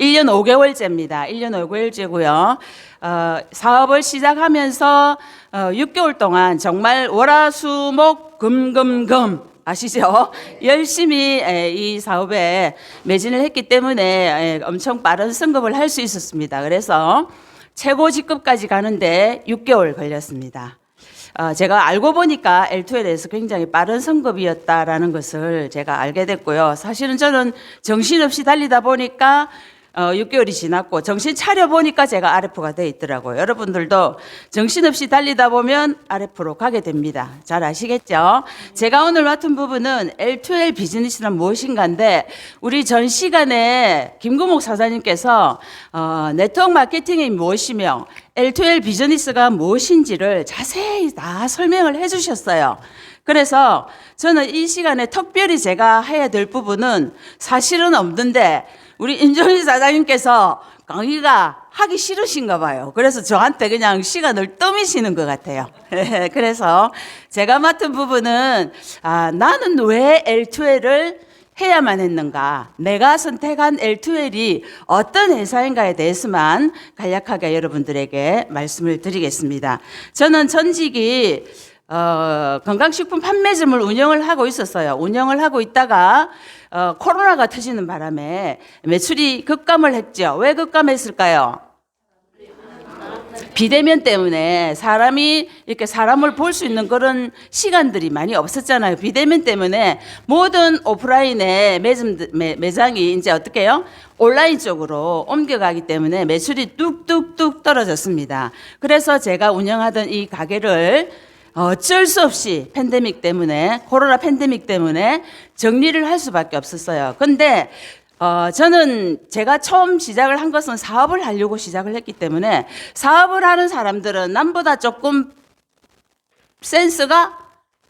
1년 5개월째입니다. 1년 5개월째고요. 사업을 시작하면서 6개월 동안 정말 월화수목 금금금 아시죠? 열심히 이 사업에 매진을 했기 때문에 엄청 빠른 승급을 할 수 있었습니다. 그래서 최고 직급까지 가는데 6개월 걸렸습니다. 제가 알고 보니까 L2L에서 굉장히 빠른 승급이었다라는 것을 제가 알게 됐고요. 사실은 저는 정신없이 달리다 보니까 6개월이 지났고 정신 차려 보니까 제가 RF가 돼 있더라고요. 여러분들도 정신없이 달리다 보면 RF로 가게 됩니다. 잘 아시겠죠? 제가 오늘 맡은 부분은 L2L 비즈니스는 무엇인가인데 우리 전 시간에 김구목 사장님께서 네트워크 마케팅이 무엇이며 L2L 비즈니스가 무엇인지를 자세히 다 설명을 해 주셨어요. 그래서 저는 이 시간에 특별히 제가 해야 될 부분은 사실은 없는데 우리 임종희 사장님께서 강의가 하기 싫으신가 봐요. 그래서 저한테 그냥 시간을 떠미시는 것 같아요. 그래서 제가 맡은 부분은 나는 왜 L2L을 해야만 했는가, 내가 선택한 L2L이 어떤 회사인가에 대해서만 간략하게 여러분들에게 말씀을 드리겠습니다. 저는 전직이 건강식품 판매점을 운영을 하고 있었어요. 운영을 하고 있다가 코로나가 터지는 바람에 매출이 급감을 했죠. 왜 급감했을까요? 비대면 때문에 사람이 이렇게 사람을 볼 수 있는 그런 시간들이 많이 없었잖아요. 비대면 때문에 모든 오프라인의 매장이 이제 어떻게 해요? 온라인 쪽으로 옮겨가기 때문에 매출이 뚝뚝뚝 떨어졌습니다. 그래서 제가 운영하던 이 가게를 어쩔 수 없이 팬데믹 때문에, 코로나 팬데믹 때문에 정리를 할 수밖에 없었어요. 근데 저는 제가 처음 시작을 한 것은 사업을 하려고 시작을 했기 때문에 사업을 하는 사람들은 남보다 조금 센스가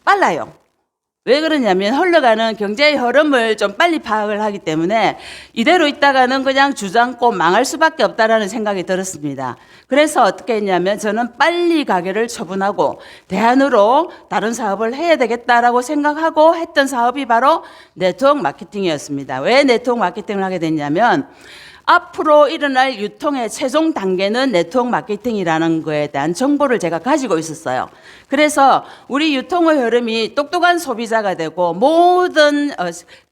빨라요. 왜 그러냐면 흘러가는 경제의 흐름을 좀 빨리 파악을 하기 때문에 이대로 있다가는 그냥 주저앉고 망할 수밖에 없다라는 생각이 들었습니다. 그래서 어떻게 했냐면 저는 빨리 가게를 처분하고 대안으로 다른 사업을 해야 되겠다라고 생각하고 했던 사업이 바로 네트워크 마케팅이었습니다. 왜 네트워크 마케팅을 하게 됐냐면 앞으로 일어날 유통의 최종 단계는 네트워크 마케팅이라는 거에 대한 정보를 제가 가지고 있었어요. 그래서 우리 유통의 흐름이 똑똑한 소비자가 되고 모든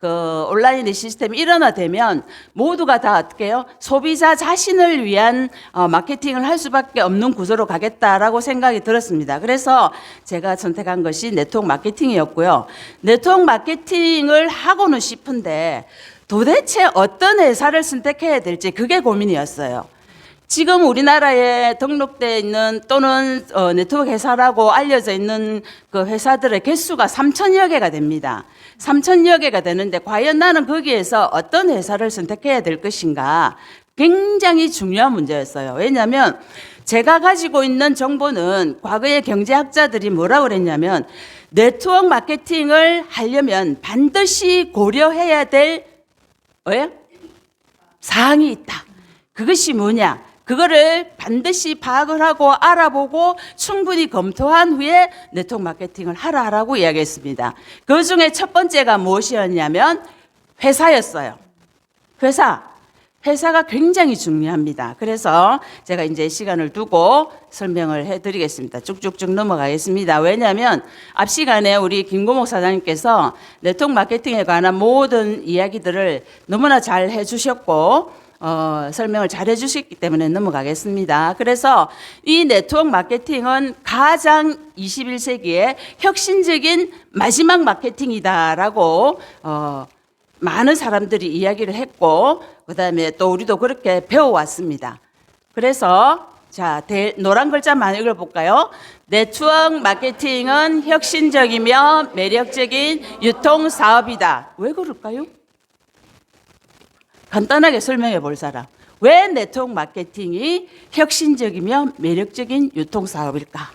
온라인의 시스템이 일어나되면 모두가 다 어떻게 해요? 소비자 자신을 위한 마케팅을 할 수밖에 없는 구조로 가겠다라고 생각이 들었습니다. 그래서 제가 선택한 것이 네트워크 마케팅이었고요. 네트워크 마케팅을 하고는 싶은데 도대체 어떤 회사를 선택해야 될지 그게 고민이었어요. 지금 우리나라에 등록되어 있는 또는 네트워크 회사라고 알려져 있는 그 회사들의 개수가 3,000여 개가 됩니다. 3,000여 개가 되는데 과연 나는 거기에서 어떤 회사를 선택해야 될 것인가 굉장히 중요한 문제였어요. 왜냐하면 제가 가지고 있는 정보는 과거의 경제학자들이 뭐라고 그랬냐면 네트워크 마케팅을 하려면 반드시 고려해야 될 사항이 있다. 그것이 뭐냐? 그거를 반드시 파악을 하고 알아보고 충분히 검토한 후에 네트워크 마케팅을 하라라고 이야기했습니다. 그 중에 첫 번째가 무엇이었냐면 회사였어요. 회사가 굉장히 중요합니다. 그래서 제가 이제 시간을 두고 설명을 해드리겠습니다. 쭉쭉쭉 넘어가겠습니다. 왜냐하면 앞 시간에 우리 김고목 사장님께서 네트워크 마케팅에 관한 모든 이야기들을 너무나 잘 해주셨고 설명을 잘 해주셨기 때문에 넘어가겠습니다. 그래서 이 네트워크 마케팅은 가장 21세기의 혁신적인 마지막 마케팅이다라고 많은 사람들이 이야기를 했고 그다음에 또 우리도 그렇게 배워왔습니다. 그래서 자, 노란 글자만 읽어볼까요? 네트워크 마케팅은 혁신적이며 매력적인 유통 사업이다. 왜 그럴까요? 간단하게 설명해 볼 사람. 왜 네트워크 마케팅이 혁신적이며 매력적인 유통 사업일까?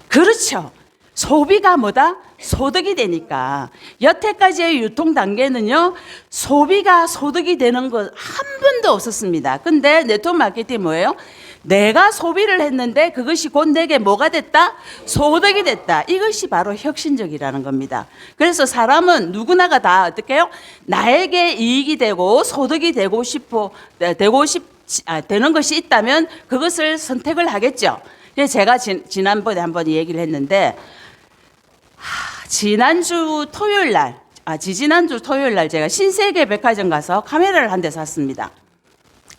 그렇죠. 소비가 뭐다? 소득이 되니까. 여태까지의 유통 단계는요, 소비가 소득이 되는 것 한 번도 없었습니다. 근데 네트워크 마케팅이 뭐예요? 내가 소비를 했는데 그것이 곧 내게 뭐가 됐다? 소득이 됐다. 이것이 바로 혁신적이라는 겁니다. 그래서 사람은 누구나가 다 어떻게 해요? 나에게 이익이 되고 소득이 되는 것이 있다면 그것을 선택을 하겠죠. 그래서 제가 지난번에 한번 얘기를 했는데, 지지난주 토요일 날 제가 신세계 백화점 가서 카메라를 한 대 샀습니다.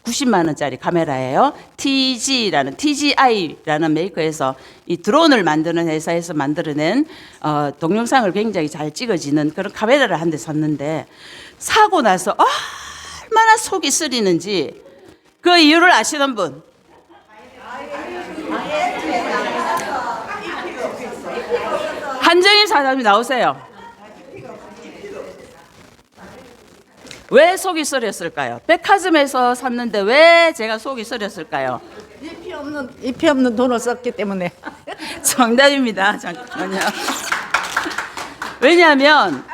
90만 원짜리 카메라예요. TGI라는 메이커에서 이 드론을 만드는 회사에서 만들어낸 동영상을 굉장히 잘 찍어지는 그런 카메라를 한 대 샀는데, 사고 나서 얼마나 속이 쓰리는지 그 이유를 아시는 분? 한정임 사장님 나오세요. 왜 속이 쓰렸을까요? 백화점에서 샀는데 왜 제가 속이 쓰렸을까요? 잎이 없는 돈을 썼기 때문에. 정답입니다. 잠깐만요. 왜냐하면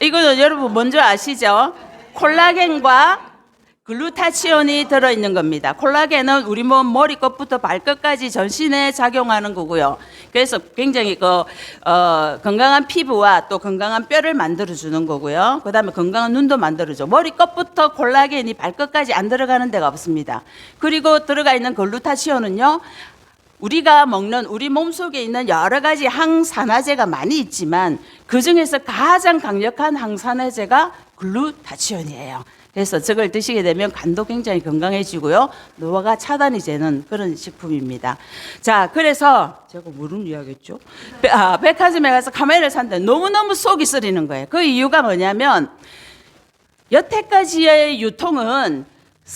이거는 여러분 먼저 아시죠? 콜라겐과 글루타치온이 들어있는 겁니다. 콜라겐은 우리 몸 머리끝부터 발끝까지 전신에 작용하는 거고요. 그래서 굉장히 건강한 피부와 또 건강한 뼈를 만들어주는 거고요. 그 다음에 건강한 눈도 만들어줘. 머리끝부터 콜라겐이 발끝까지 안 들어가는 데가 없습니다. 그리고 들어가 있는 글루타치온은요, 우리가 먹는 우리 몸속에 있는 여러 가지 항산화제가 많이 있지만 그 중에서 가장 강력한 항산화제가 글루타치온이에요. 그래서 저걸 드시게 되면 간도 굉장히 건강해지고요, 노화가 차단이 되는 그런 식품입니다. 자, 그래서 제가 무슨 이야기했죠? 백화점에 가서 카메라를 샀는데 너무너무 속이 쓰리는 거예요. 그 이유가 뭐냐면, 여태까지의 유통은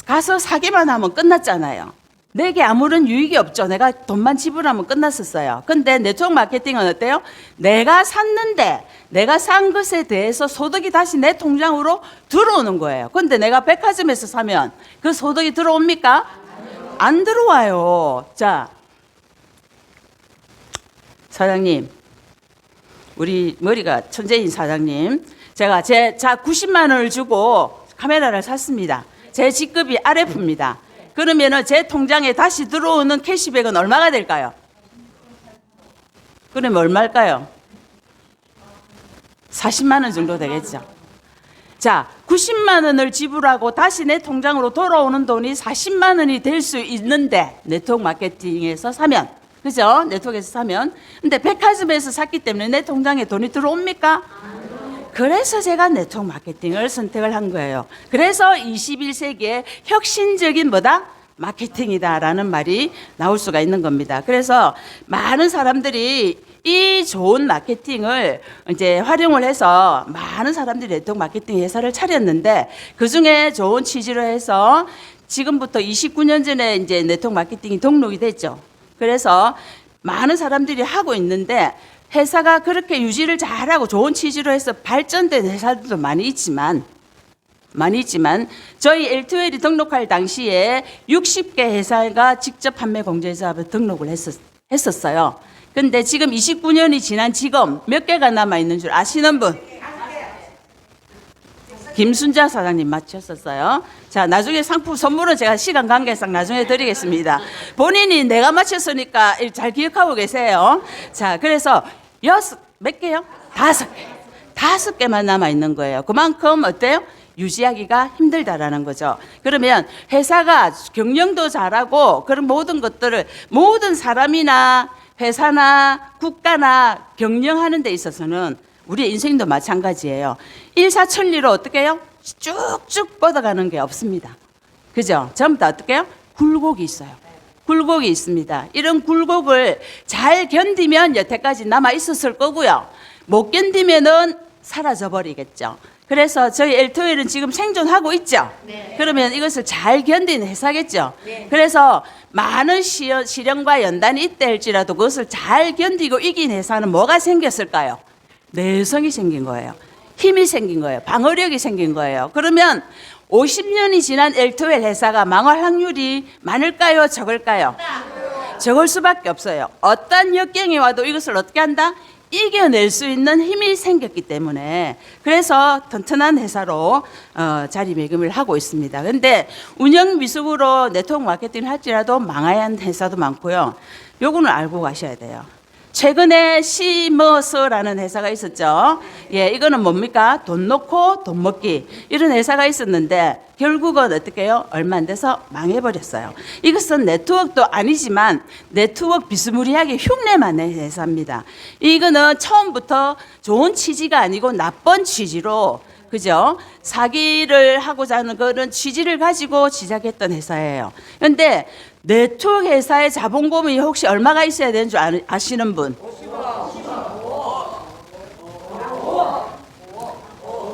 가서 사기만 하면 끝났잖아요. 내게 아무런 유익이 없죠. 내가 돈만 지불하면 끝났었어요. 근데 네트워크 마케팅은 어때요? 내가 샀는데 내가 산 것에 대해서 소득이 다시 내 통장으로 들어오는 거예요. 근데 내가 백화점에서 사면 그 소득이 들어옵니까? 안 들어와요. 자, 사장님, 우리 머리가 천재인 사장님, 제가 90만 원을 주고 카메라를 샀습니다. 제 직급이 RF입니다. 그러면은 제 통장에 다시 들어오는 캐시백은 얼마가 될까요? 그러면 얼마일까요? 40만 원 정도 되겠죠. 자, 90만 원을 지불하고 다시 내 통장으로 돌아오는 돈이 40만 원이 될 수 있는데, 네트워크 마케팅에서 사면, 그죠? 네트워크에서 사면. 근데 백화점에서 샀기 때문에 내 통장에 돈이 들어옵니까? 그래서 제가 네트워크 마케팅을 선택을 한 거예요. 그래서 21세기의 혁신적인 마케팅이다라는 말이 나올 수가 있는 겁니다. 그래서 많은 사람들이 이 좋은 마케팅을 이제 활용을 해서 많은 사람들이 네트워크 마케팅 회사를 차렸는데, 그 중에 좋은 취지로 해서 지금부터 29년 전에 이제 네트워크 마케팅이 등록이 됐죠. 그래서 많은 사람들이 하고 있는데, 회사가 그렇게 유지를 잘하고 좋은 취지로 해서 발전된 회사들도 많이 있지만 저희 L2L이 등록할 당시에 60개 회사가 직접 판매 공제사업에 등록을 했었어요. 근데 지금 29년이 지난 지금 몇 개가 남아있는 줄 아시는 분? 김순자 사장님 맞췄었어요. 자, 나중에 상품 선물은 제가 시간 관계상 나중에 드리겠습니다. 본인이 내가 맞췄으니까 잘 기억하고 계세요. 자, 그래서 몇 개요? 5개. 5개만 남아있는 거예요. 그만큼 어때요? 유지하기가 힘들다라는 거죠. 그러면 회사가 경영도 잘하고 그런 모든 것들을, 모든 사람이나 회사나 국가나 경영하는 데 있어서는 우리의 인생도 마찬가지예요. 일사천리로 어떻게 해요? 쭉쭉 뻗어가는 게 없습니다. 그죠? 전부 다 어떻게 해요? 굴곡이 있어요. 굴곡이 있습니다. 이런 굴곡을 잘 견디면 여태까지 남아 있었을 거고요. 못 견디면은 사라져 버리겠죠. 그래서 저희 L2L은 지금 생존하고 있죠. 네. 그러면 이것을 잘 견디는 회사겠죠. 네. 그래서 많은 시련과 연단이 있다 할지라도 그것을 잘 견디고 이긴 회사는 뭐가 생겼을까요? 내성이 생긴 거예요. 힘이 생긴 거예요. 방어력이 생긴 거예요. 그러면 50년이 지난 L2L 회사가 망할 확률이 많을까요? 적을까요? 적을 수밖에 없어요. 어떤 역경이 와도 이것을 어떻게 한다? 이겨낼 수 있는 힘이 생겼기 때문에 그래서 튼튼한 회사로 자리매김을 하고 있습니다. 그런데 운영 미숙으로 네트워크 마케팅을 할지라도 망해야 하는 회사도 많고요. 요거는 알고 가셔야 돼요. 최근에 시머스라는 회사가 있었죠. 예, 이거는 뭡니까? 돈 놓고 돈 먹기 이런 회사가 있었는데 결국은 어떻게 해요? 얼마 안 돼서 망해버렸어요. 이것은 네트워크도 아니지만 네트워크 비스무리하게 흉내만 낸 회사입니다. 이거는 처음부터 좋은 취지가 아니고 나쁜 취지로 그죠? 사기를 하고자 하는 그런 취지를 가지고 시작했던 회사예요. 그런데 네트워크 회사의 자본금이 혹시 얼마가 있어야 되는 줄 아시는 분?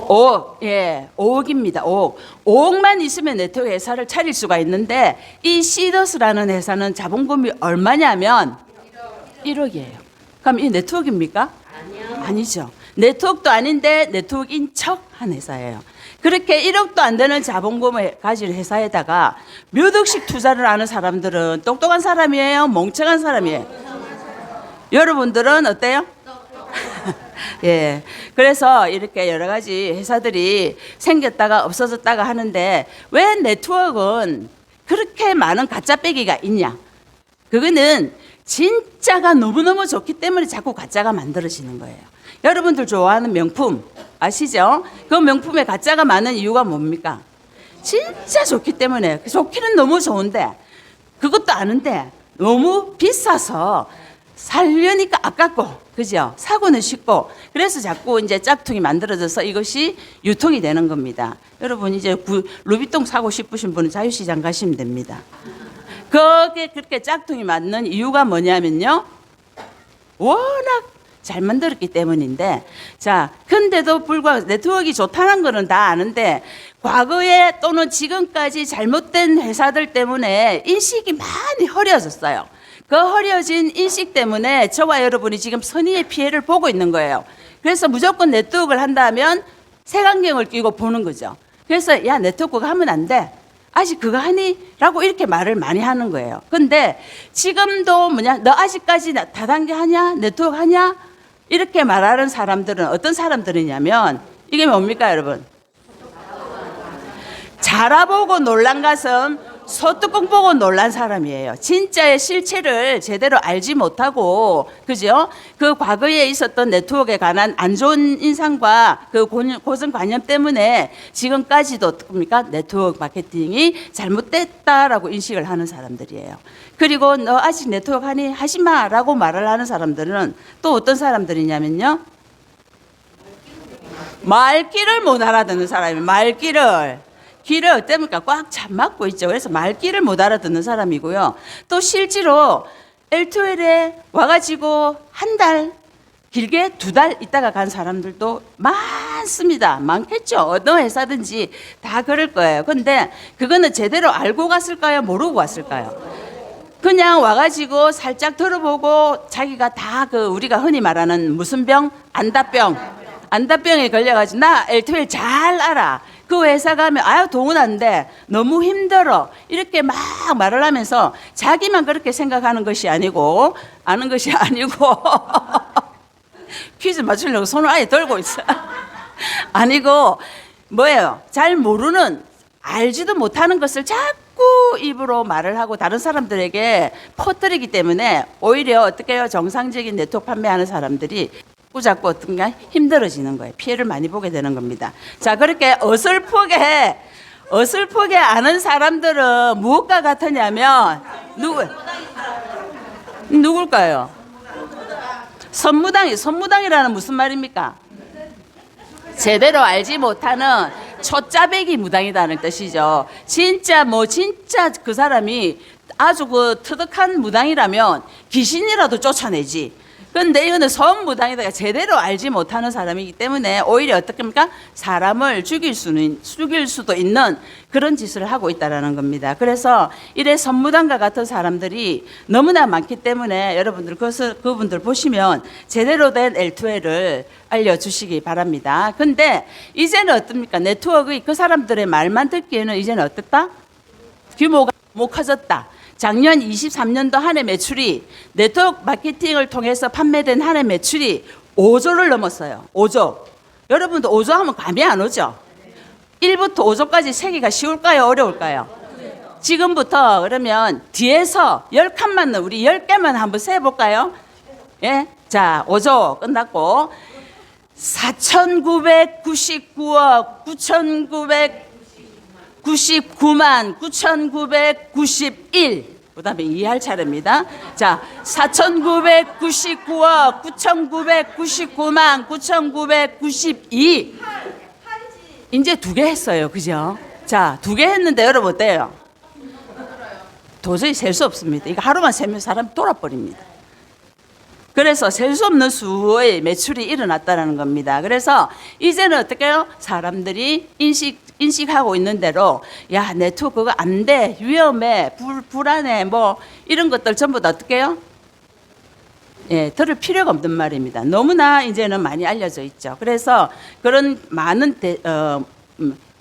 5억, 예, 5억입니다. 5억. 5억만 있으면 네트워크 회사를 차릴 수가 있는데 이 시더스라는 회사는 자본금이 얼마냐면 1억이에요. 그럼 이 네트워크입니까? 아니죠. 네트워크도 아닌데 네트워크인 척 한 회사예요. 그렇게 1억도 안 되는 자본금을 가진 회사에다가 몇 억씩 투자를 하는 사람들은 똑똑한 사람이에요? 멍청한 사람이에요? 여러분들은 어때요? 예. 그래서 이렇게 여러 가지 회사들이 생겼다가 없어졌다가 하는데 왜 네트워크는 그렇게 많은 가짜 빼기가 있냐? 그거는 진짜가 너무너무 좋기 때문에 자꾸 가짜가 만들어지는 거예요. 여러분들 좋아하는 명품 아시죠? 그 명품에 가짜가 많은 이유가 뭡니까? 진짜 좋기 때문에. 좋기는 너무 좋은데 그것도 아는데 너무 비싸서 살려니까 아깝고 그죠? 사고는 쉽고 그래서 자꾸 이제 짝퉁이 만들어져서 이것이 유통이 되는 겁니다. 여러분 이제 루비통 사고 싶으신 분은 자유시장 가시면 됩니다. 그게 그렇게 짝퉁이 맞는 이유가 뭐냐면요. 워낙 잘 만들었기 때문인데 자 근데도 불구하고 네트워크가 좋다는 거는 다 아는데 과거에 또는 지금까지 잘못된 회사들 때문에 인식이 많이 흐려졌어요. 그 흐려진 인식 때문에 저와 여러분이 지금 선의의 피해를 보고 있는 거예요. 그래서 무조건 네트워크를 한다면 색안경을 끼고 보는 거죠. 그래서 야 네트워크가 하면 안 돼. 아직 그거 하니? 라고 이렇게 말을 많이 하는 거예요. 근데 지금도 뭐냐 너 아직까지 다단계 하냐? 네트워크 하냐? 이렇게 말하는 사람들은 어떤 사람들이냐면 이게 뭡니까 여러분? 자라보고 놀란 가슴 소뚜껑 보고 놀란 사람이에요. 진짜의 실체를 제대로 알지 못하고 그죠? 그 과거에 있었던 네트워크에 관한 안 좋은 인상과 그 고정관념 때문에 지금까지도 어떻습니까? 네트워크 마케팅이 잘못됐다라고 인식을 하는 사람들이에요. 그리고 너 아직 네트워크 하니? 하지 마라고 말을 하는 사람들은 또 어떤 사람들이냐면요. 말귀를 못 알아듣는 사람이에요. 말귀를. 귀를 어때입니까? 꽉 잡막고 있죠. 그래서 말귀를 못 알아듣는 사람이고요. 또 실제로 L2L에 와가지고 한 달, 길게 2달 있다가 간 사람들도 많습니다. 많겠죠. 어느 회사든지 다 그럴 거예요. 근데 그거는 제대로 알고 갔을까요? 모르고 갔을까요? 그냥 와가지고 살짝 들어보고 자기가 다 그 우리가 흔히 말하는 무슨 병? 안다병에 걸려가지고 나 L2L 잘 알아. 그 회사 가면 아유 돈은 안 돼. 너무 힘들어. 이렇게 막 말을 하면서 자기만 그렇게 생각하는 것이 아니고 아는 것이 아니고 퀴즈 맞추려고 손을 아예 들고 있어. 아니고 뭐예요? 잘 모르는 알지도 못하는 것을 자꾸 입으로 말을 하고 다른 사람들에게 퍼뜨리기 때문에 오히려 어떻게 해요? 정상적인 네트워크 판매하는 사람들이 자꾸 어떤가 힘들어지는 거예요. 피해를 많이 보게 되는 겁니다. 자, 그렇게 어설프게 아는 사람들은 무엇과 같으냐면 누굴까요? 선무당이라는 무슨 말입니까? 제대로 알지 못하는 초짜배기 무당이라는 뜻이죠. 진짜 그 사람이 아주 그 터득한 무당이라면 귀신이라도 쫓아내지. 근데 이거는 선무당에다가 제대로 알지 못하는 사람이기 때문에 오히려 어떻게 합니까? 사람을 죽일 수도 있는 그런 짓을 하고 있다는 겁니다. 그래서 이래 선무당과 같은 사람들이 너무나 많기 때문에 여러분들 그분들 보시면 제대로 된 L2L을 알려주시기 바랍니다. 근데 이제는 어떻습니까? 네트워크의 그 사람들의 말만 듣기에는 이제는 어떻다? 규모가 너무 커졌다. 작년 23년도 한 해 매출이 네트워크 마케팅을 통해서 판매된 한 해 매출이 5조를 넘었어요. 5조. 여러분도 5조 하면 감이 안 오죠? 1부터 5조까지 세기가 쉬울까요? 어려울까요? 지금부터 그러면 뒤에서 10칸만 우리 10개만 한번 세볼까요? 예? 자, 5조 끝났고 4,999억 9,999만 9,991 그 다음에 이해할 차례입니다. 자, 4,999억 9,999만 9,992 이제 2개 했어요. 그죠? 자, 2개 했는데 여러분 어때요? 도저히 셀 수 없습니다. 이거 하루만 세면 사람 돌아버립니다. 그래서 셀 수 없는 수의 매출이 일어났다는 겁니다. 그래서 이제는 어떻게 해요? 사람들이 인식하고 있는 대로 야, 네트워크가 안 돼, 위험해, 불안해, 뭐 이런 것들 전부 다 어떻게 해요? 예, 들을 필요가 없는 말입니다. 너무나 이제는 많이 알려져 있죠. 그래서 그런 많은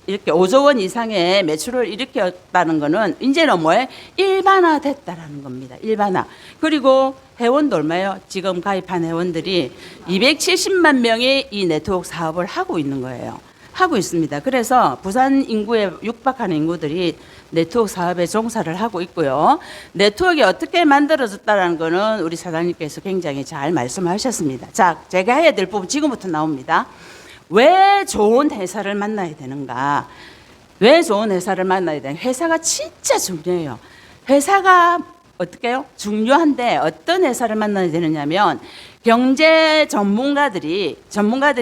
이렇게 5조 원 이상의 매출을 일으켰다는 거는 이제는 뭐예요? 일반화됐다라는 겁니다. 일반화. 그리고 회원도 얼마예요? 지금 가입한 회원들이 270만 명이 이 네트워크 사업을 하고 있는 거예요. 하고 있습니다. 그래서 부산 인구에 육박하는 인구들이 네트워크 사업에 종사를 하고 있고요. 네트워크가 어떻게 만들어졌다는 거는 우리 사장님께서 굉장히 잘 말씀하셨습니다. 자, 제가 해야 될 부분 지금부터 나옵니다. 왜 좋은 회사를 만나야 되는가? 왜 좋은 회사를 만나야 되는가? 회사가 진짜 중요해요. 회사가 어떻게 해요? 중요한데 어떤 회사를 만나야 되느냐면 경제 전문가들이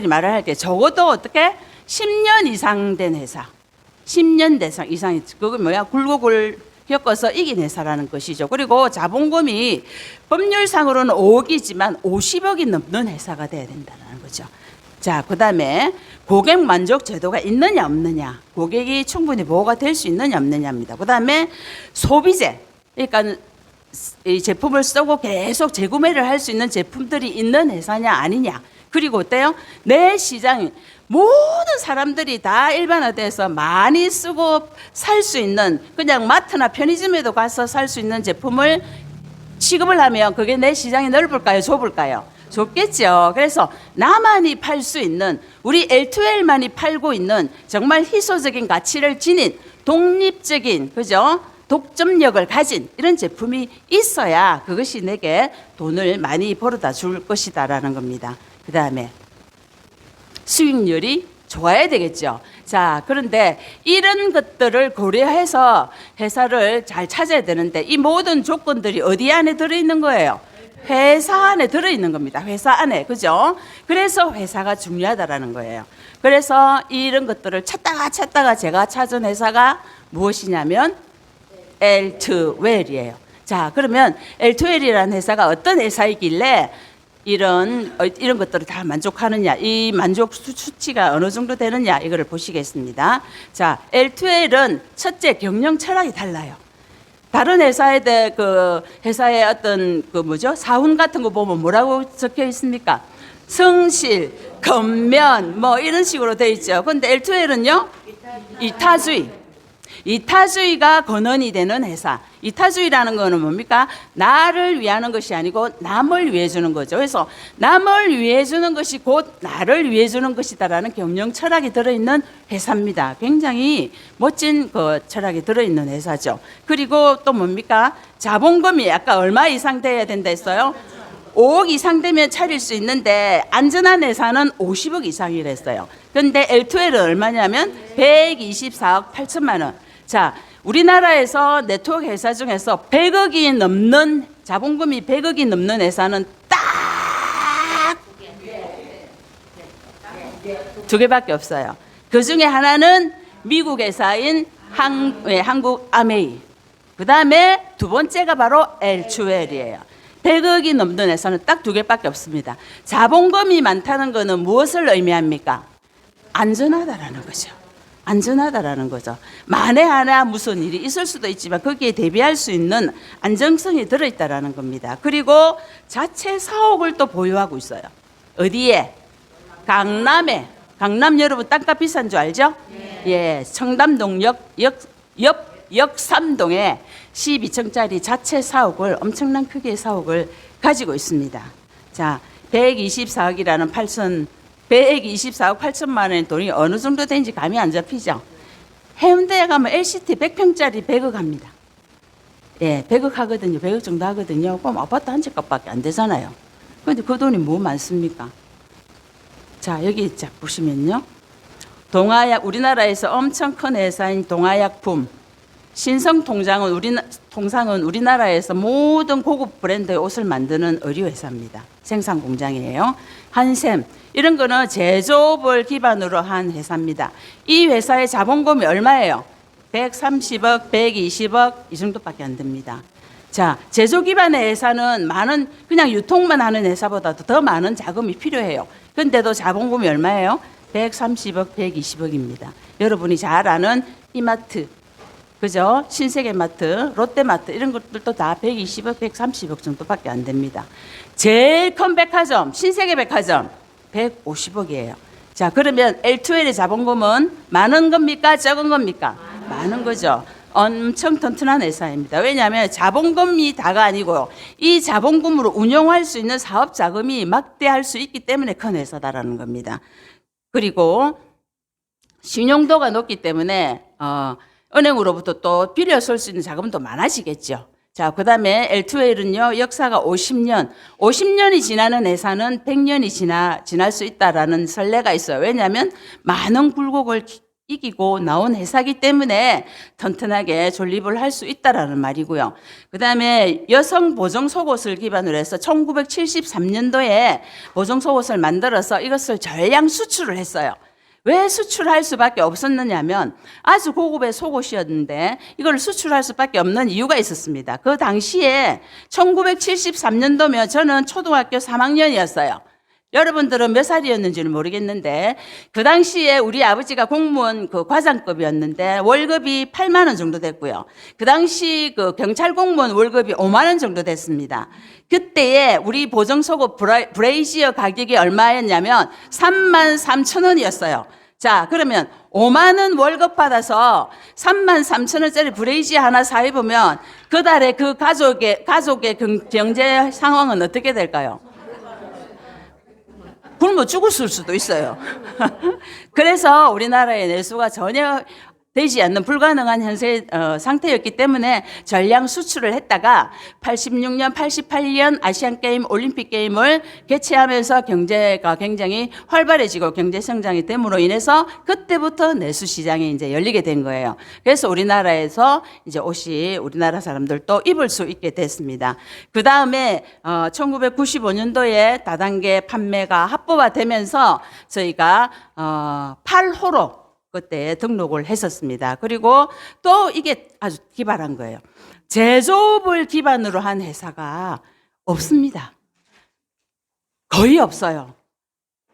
말을 할 때 적어도 어떻게 10년 이상 된 회사, 10년 이상이 그거 뭐야? 굴곡을 겪어서 이긴 회사라는 것이죠. 그리고 자본금이 법률상으로는 5억이지만 50억이 넘는 회사가 돼야 된다는 거죠. 자, 그 다음에 고객 만족 제도가 있느냐 없느냐, 고객이 충분히 보호가 될 수 있느냐 없느냐입니다. 그 다음에 소비재, 그러니까 이 제품을 쓰고 계속 재구매를 할 수 있는 제품들이 있는 회사냐 아니냐. 그리고 어때요? 내 시장 모든 사람들이 다 일반화돼서 많이 쓰고 살 수 있는, 그냥 마트나 편의점에도 가서 살 수 있는 제품을 취급을 하면 그게 내 시장이 넓을까요? 좁을까요? 좁겠죠. 그래서 나만이 팔 수 있는, 우리 L2L만이 팔고 있는 정말 희소적인 가치를 지닌 독립적인, 그죠? 독점력을 가진 이런 제품이 있어야 그것이 내게 돈을 많이 벌어다 줄 것이다라는 겁니다. 그 다음에 수익률이 좋아야 되겠죠. 자, 그런데 이런 것들을 고려해서 회사를 잘 찾아야 되는데 이 모든 조건들이 어디 안에 들어있는 거예요? 회사 안에 들어있는 겁니다. 회사 안에. 그죠? 그래서 회사가 중요하다라는 거예요. 그래서 이런 것들을 찾다가 제가 찾은 회사가 무엇이냐면 L2Well이에요. 자, 그러면 L2Well이라는 회사가 어떤 회사이길래 이런 것들을 다 만족하느냐, 이 만족 수치가 어느 정도 되느냐, 이거를 보시겠습니다. 자, L2L은 첫째 경영 철학이 달라요. 다른 회사의 회사의 어떤 사훈 같은 거 보면 뭐라고 적혀 있습니까? 성실, 건면, 뭐 이런 식으로 돼 있죠. 근데 L2L은요, 이타주의가 근원이 되는 회사. 이타주의라는 거는 뭡니까? 나를 위하는 것이 아니고 남을 위해 주는 거죠. 그래서 남을 위해 주는 것이 곧 나를 위해 주는 것이다라는 경영 철학이 들어있는 회사입니다. 굉장히 멋진 그 철학이 들어있는 회사죠. 그리고 또 뭡니까? 자본금이 아까 얼마 이상 돼야 된다 했어요? 5억 이상 되면 차릴 수 있는데 안전한 회사는 50억 이상이랬어요. 그런데 L2L은 얼마냐면 124억 8천만 원. 자, 우리나라에서 네트워크 회사 중에서 100억이 넘는, 자본금이 100억이 넘는 회사는 딱 두 개밖에 없어요. 그 중에 하나는 미국 회사인 한국 아메이. 그 다음에 두 번째가 바로 L2L이에요. 100억이 넘는 회사는 딱 두 개밖에 없습니다. 자본금이 많다는 것은 무엇을 의미합니까? 안전하다라는 거죠. 안전하다라는 거죠. 만에 하나 무슨 일이 있을 수도 있지만 거기에 대비할 수 있는 안정성이 들어있다라는 겁니다. 그리고 자체 사옥을 또 보유하고 있어요. 어디에? 강남에. 강남 여러분 땅값 비싼 줄 알죠? 예, 청담동 옆 역삼동에 12층짜리 자체 사옥을, 엄청난 크기의 사옥을 가지고 있습니다. 자, 124억이라는 124억 8천만 원의 돈이 어느 정도 되는지 감이 안 잡히죠. 해운대에 가면 LCT 100평짜리 100억 합니다. 예, 100억 하거든요. 100억 정도 하거든요. 그럼 아파트 한 채 값밖에 안 되잖아요. 그런데 그 돈이 뭐 많습니까? 자, 여기 자 보시면요. 동아약, 우리나라에서 엄청 큰 회사인 동아약품, 통상은 우리나라에서 모든 고급 브랜드의 옷을 만드는 의류 회사입니다. 생산 공장이에요. 한샘, 이런 거는 제조업을 기반으로 한 회사입니다. 이 회사의 자본금이 얼마예요? 130억, 120억 이 정도밖에 안 됩니다. 자, 제조 기반의 회사는 그냥 유통만 하는 회사보다도 더 많은 자금이 필요해요. 근데도 자본금이 얼마예요? 130억, 120억입니다. 여러분이 잘 아는 이마트, 그죠? 신세계마트, 롯데마트 이런 것들도 다 120억, 130억 정도밖에 안 됩니다. 제일 큰 백화점, 신세계백화점 150억이에요. 자, 그러면 L2L의 자본금은 많은 겁니까? 적은 겁니까? 많은 거죠. 엄청 튼튼한 회사입니다. 왜냐하면 자본금이 다가 아니고요. 이 자본금으로 운영할 수 있는 사업 자금이 막대할 수 있기 때문에 큰 회사다라는 겁니다. 그리고 신용도가 높기 때문에 은행으로부터 또 빌려 쓸 수 있는 자금도 많아지겠죠. 자, 그 다음에 L2L은요, 역사가 50년이 지나는 회사는 100년이 지날 수 있다라는 선례가 있어요. 왜냐하면 많은 굴곡을 이기고 나온 회사이기 때문에 튼튼하게 존립을 할 수 있다라는 말이고요. 그 다음에 여성 보정 속옷을 기반으로 해서 1973년도에 보정 속옷을 만들어서 이것을 전량 수출을 했어요. 왜 수출할 수밖에 없었느냐면 아주 고급의 속옷이었는데 이걸 수출할 수밖에 없는 이유가 있었습니다. 그 당시에 1973년도면 저는 초등학교 3학년이었어요. 여러분들은 몇 살이었는지는 모르겠는데 그 당시에 우리 아버지가 공무원 과장급이었는데 월급이 8만 원 정도 됐고요. 그 당시 경찰 공무원 월급이 5만 원 정도 됐습니다. 그때에 우리 보정속옷 브레이지어 가격이 얼마였냐면 3만 3천 원이었어요. 자, 그러면 5만 원 월급 받아서 3만 3천 원짜리 브레이지어 하나 사 입으면 그 달에 그 가족의 경제 상황은 어떻게 될까요? 굶어 죽을 수도 있어요. 그래서 우리나라의 내수가 전혀 되지 않는 불가능한 상태였기 때문에 전량 수출을 했다가 86년, 88년 아시안게임, 올림픽게임을 개최하면서 경제가 굉장히 활발해지고 경제성장이 됨으로 인해서 그때부터 내수시장이 이제 열리게 된 거예요. 그래서 우리나라에서 이제 옷이 우리나라 사람들도 입을 수 있게 됐습니다. 그 다음에 1995년도에 다단계 판매가 합법화되면서 저희가 8호로 그때 등록을 했었습니다. 그리고 또 이게 아주 기발한 거예요. 제조업을 기반으로 한 회사가 없습니다. 거의 없어요.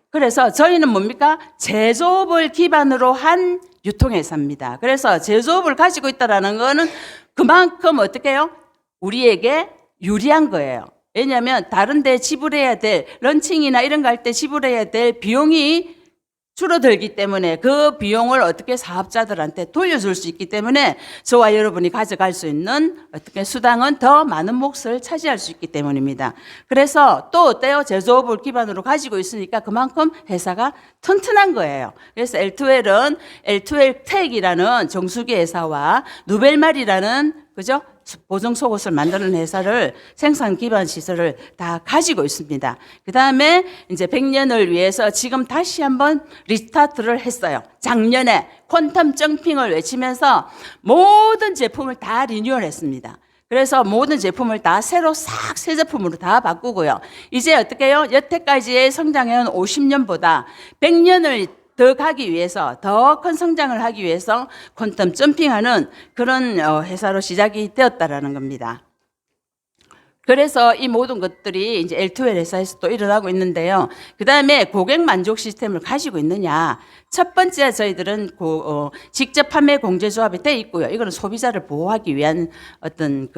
그래서 저희는 뭡니까? 제조업을 기반으로 한 유통회사입니다. 그래서 제조업을 가지고 있다는 거는 그만큼 어떻게 해요? 우리에게 유리한 거예요. 왜냐하면 다른 데 지불해야 될 런칭이나 이런 거 할 때 지불해야 될 비용이 줄어들기 때문에 그 비용을 어떻게 사업자들한테 돌려줄 수 있기 때문에 저와 여러분이 가져갈 수 있는 어떻게 수당은 더 많은 몫을 차지할 수 있기 때문입니다. 그래서 또 어때요? 제조업을 기반으로 가지고 있으니까 그만큼 회사가 튼튼한 거예요. 그래서 L2L은 L2L텍이라는 정수기 회사와 누벨말이라는 그죠? 보정 속옷을 만드는 회사를 생산 기반 시설을 다 가지고 있습니다. 그 다음에 이제 100년을 위해서 지금 다시 한번 리스타트를 했어요. 작년에 퀀텀 점핑을 외치면서 모든 제품을 다 리뉴얼했습니다. 그래서 모든 제품을 다 새로 싹 새 제품으로 다 바꾸고요. 이제 어떻게 해요? 여태까지의 성장해온 50년보다 100년을 더 가기 위해서 더 큰 성장을 하기 위해서 퀀텀 점핑하는 그런 회사로 시작이 되었다라는 겁니다. 그래서 이 모든 것들이 이제 L2L 회사에서 또 일어나고 있는데요. 그 다음에 고객 만족 시스템을 가지고 있느냐. 첫 번째 저희들은 직접 판매 공제조합이 돼 있고요. 이거는 소비자를 보호하기 위한 어떤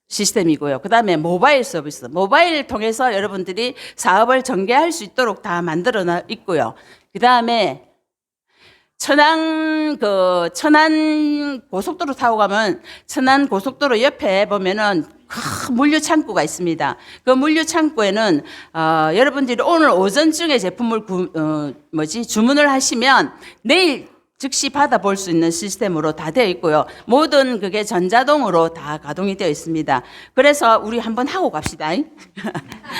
시스템이고요. 그 다음에 모바일 서비스. 모바일을 통해서 여러분들이 사업을 전개할 수 있도록 다 만들어 있고요. 그 다음에 천안 고속도로 타고 가면 천안 고속도로 옆에 보면은 큰 물류 창구가 있습니다. 그 물류 창구에는 여러분들이 오늘 오전중에 제품을 주문을 하시면 내일 즉시 받아볼 수 있는 시스템으로 다 되어 있고요. 모든 그게 전자동으로 다 가동이 되어 있습니다. 그래서 우리 한번 하고 갑시다.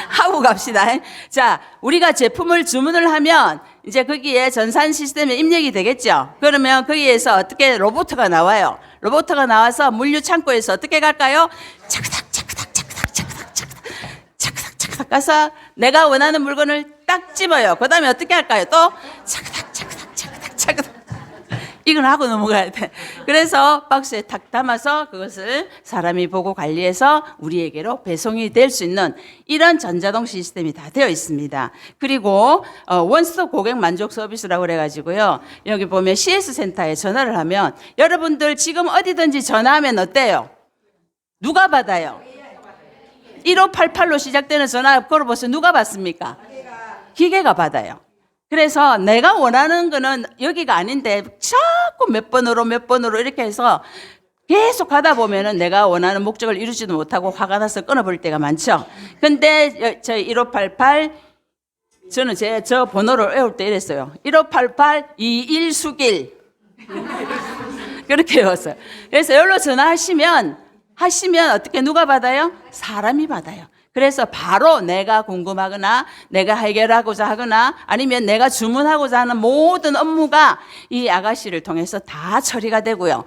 하고 갑시다. 자, 우리가 제품을 주문을 하면 이제 거기에 전산 시스템에 입력이 되겠죠. 그러면 거기에서 어떻게 로봇가 나와요. 로봇가 나와서 물류 창고에서 어떻게 갈까요? 차크닥 차크닥 차크닥 차크닥 차크닥 차크닥 차크닥 가서 내가 원하는 물건을 딱 집어요. 그 다음에 어떻게 할까요? 또 차크닥 차크닥 차크닥 차크닥 이걸 하고 넘어가야 돼. 그래서 박스에 탁 담아서 그것을 사람이 보고 관리해서 우리에게로 배송이 될 수 있는 이런 전자동 시스템이 다 되어 있습니다. 그리고 원스톱 고객 만족 서비스라고 그래가지고요. 여기 보면 CS 센터에 전화를 하면 여러분들 지금 어디든지 전화하면 어때요? 누가 받아요? 1588로 시작되는 전화 걸어보세요. 누가 받습니까? 기계가 받아요. 그래서 내가 원하는 거는 여기가 아닌데 자꾸 몇 번으로 이렇게 해서 계속 가다 보면은 내가 원하는 목적을 이루지도 못하고 화가 나서 끊어버릴 때가 많죠. 근데 저희 1588 저는 저 번호를 외울 때 이랬어요. 1588 21수길 그렇게 외웠어요. 그래서 여기로 전화하시면 어떻게 누가 받아요? 사람이 받아요. 그래서 바로 내가 궁금하거나 내가 해결하고자 하거나 아니면 내가 주문하고자 하는 모든 업무가 이 아가씨를 통해서 다 처리가 되고요.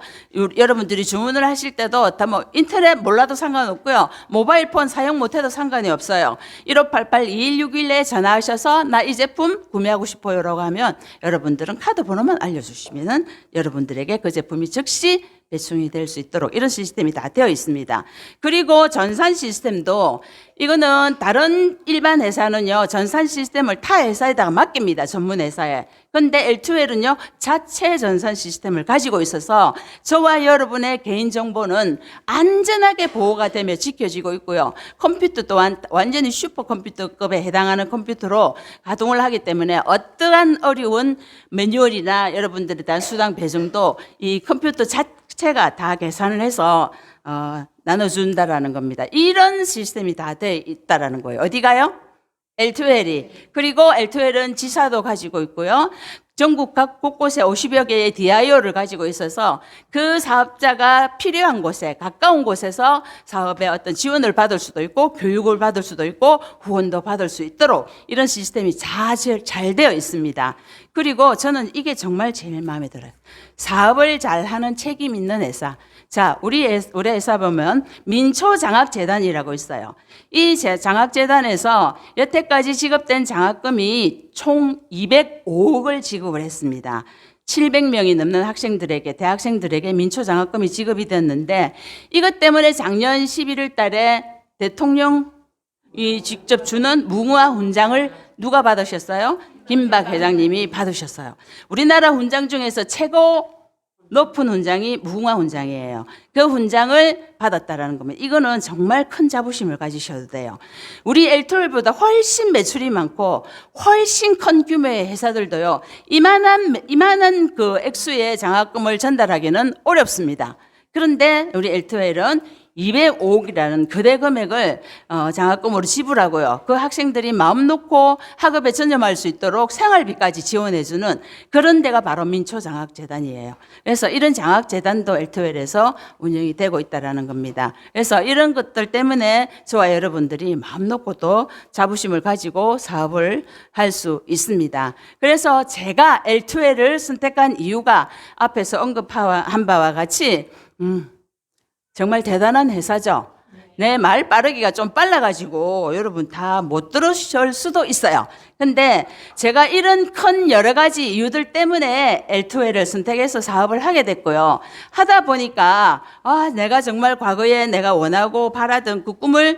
여러분들이 주문을 하실 때도 다 뭐 인터넷 몰라도 상관없고요. 모바일 폰 사용 못해도 상관이 없어요. 1588-2161에 전화하셔서 나 이 제품 구매하고 싶어요라고 하면 여러분들은 카드 번호만 알려주시면은 여러분들에게 그 제품이 즉시 배송이 될 수 있도록 이런 시스템이 다 되어 있습니다. 그리고 전산 시스템도 이거는 다른 일반 회사는요, 전산 시스템을 타 회사에다가 맡깁니다. 전문 회사에. 근데 L2L은요, 자체 전산 시스템을 가지고 있어서 저와 여러분의 개인정보는 안전하게 보호가 되며 지켜지고 있고요. 컴퓨터 또한 완전히 슈퍼컴퓨터급에 해당하는 컴퓨터로 가동을 하기 때문에 어떠한 어려운 매뉴얼이나 여러분들에 대한 수당 배정도 이 컴퓨터 자체가 다 계산을 해서 나눠준다라는 겁니다. 이런 시스템이 다 돼 있다라는 거예요. 어디가요? L2L이. 그리고 L2L은 지사도 가지고 있고요. 전국 각 곳곳에 50여 개의 DIO를 가지고 있어서 그 사업자가 필요한 곳에 가까운 곳에서 사업에 어떤 지원을 받을 수도 있고 교육을 받을 수도 있고 후원도 받을 수 있도록 이런 시스템이 잘 되어 있습니다. 그리고 저는 이게 정말 제일 마음에 들어요. 사업을 잘하는 책임 있는 회사. 자, 우리 회사 보면 민초장학재단이라고 있어요. 이 장학재단에서 여태까지 지급된 장학금이 총 205억을 지급을 했습니다. 700명이 넘는 학생들에게, 대학생들에게 민초장학금이 지급이 됐는데 이것 때문에 작년 11월 달에 대통령이 직접 주는 무궁화 훈장을 누가 받으셨어요? 김박 회장님이 받으셨어요. 우리나라 훈장 중에서 최고 높은 훈장이 무궁화 훈장이에요. 그 훈장을 받았다라는 겁니다. 이거는 정말 큰 자부심을 가지셔도 돼요. 우리 L2L보다 훨씬 매출이 많고 훨씬 큰 규모의 회사들도요. 이만한 그 액수의 장학금을 전달하기는 어렵습니다. 그런데 우리 L2L은 205억이라는 거대 금액을 장학금으로 지불하고요. 그 학생들이 마음 놓고 학업에 전념할 수 있도록 생활비까지 지원해주는 그런 데가 바로 민초장학재단이에요. 그래서 이런 장학재단도 L2L에서 운영이 되고 있다는 겁니다. 그래서 이런 것들 때문에 저와 여러분들이 마음 놓고 또 자부심을 가지고 사업을 할 수 있습니다. 그래서 제가 L2L을 선택한 이유가 앞에서 언급한 바와 같이 정말 대단한 회사죠. 내 말 빠르기가 좀 빨라가지고 여러분 다 못 들으실 수도 있어요. 근데 제가 이런 큰 여러 가지 이유들 때문에 L2L을 선택해서 사업을 하게 됐고요. 하다 보니까 내가 정말 과거에 내가 원하고 바라던 그 꿈을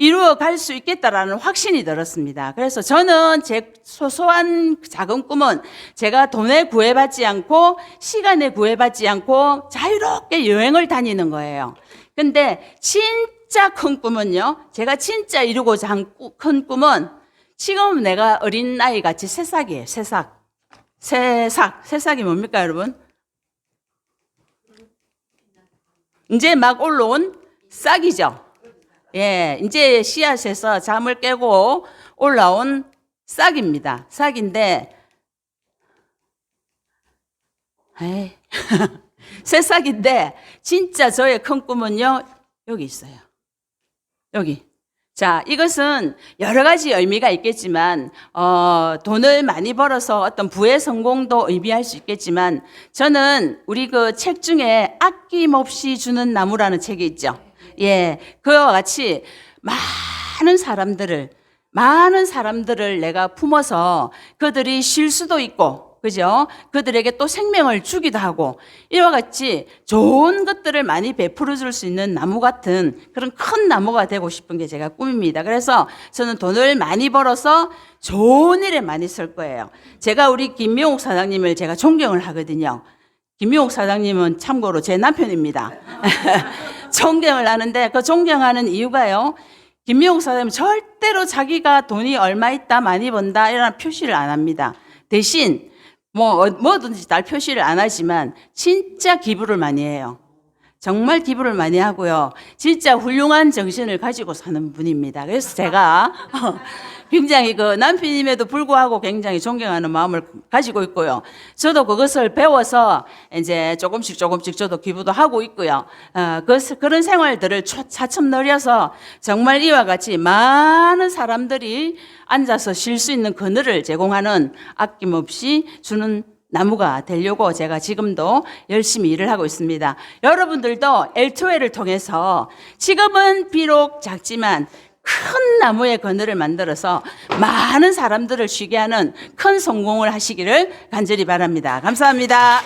이루어 갈 수 있겠다라는 확신이 들었습니다. 그래서 저는 제 소소한 작은 꿈은 제가 돈에 구애받지 않고 시간에 구애받지 않고 자유롭게 여행을 다니는 거예요. 근데 진짜 큰 꿈은요. 제가 진짜 이루고자 한 큰 꿈은 지금 내가 어린 아이 같이 새싹이에요. 새싹. 새싹이 뭡니까 여러분? 이제 막 올라온 싹이죠. 예, 이제 씨앗에서 잠을 깨고 올라온 싹입니다. 싹인데, 에이, 새싹인데, 진짜 저의 큰 꿈은요, 여기 있어요. 여기. 자, 이것은 여러 가지 의미가 있겠지만, 돈을 많이 벌어서 어떤 부의 성공도 의미할 수 있겠지만, 저는 우리 그 책 중에 아낌없이 주는 나무라는 책이 있죠. 예, 그와 같이 많은 사람들을 내가 품어서 그들이 쉴 수도 있고, 그죠? 그들에게 또 생명을 주기도 하고, 이와 같이 좋은 것들을 많이 베풀어 줄 수 있는 나무 같은 그런 큰 나무가 되고 싶은 게 제가 꿈입니다. 그래서 저는 돈을 많이 벌어서 좋은 일에 많이 쓸 거예요. 제가 우리 김명옥 사장님을 제가 존경을 하거든요. 김명옥 사장님은 참고로 제 남편입니다. 존경을 하는데 그 존경하는 이유가요. 김명옥 사장님은 절대로 자기가 돈이 얼마 있다, 많이 번다 이런 표시를 안 합니다. 대신 뭐든지 날 표시를 안 하지만 진짜 기부를 많이 해요. 정말 기부를 많이 하고요. 진짜 훌륭한 정신을 가지고 사는 분입니다. 그래서 제가 굉장히 그 남편임에도 불구하고 굉장히 존경하는 마음을 가지고 있고요. 저도 그것을 배워서 이제 조금씩 저도 기부도 하고 있고요. 그런 생활들을 차츰 늘려서 정말 이와 같이 많은 사람들이 앉아서 쉴 수 있는 그늘을 제공하는 아낌없이 주는 나무가 되려고 제가 지금도 열심히 일을 하고 있습니다. 여러분들도 엘토웨를 통해서 지금은 비록 작지만 큰 나무의 그늘을 만들어서 많은 사람들을 쉬게 하는 큰 성공을 하시기를 간절히 바랍니다. 감사합니다.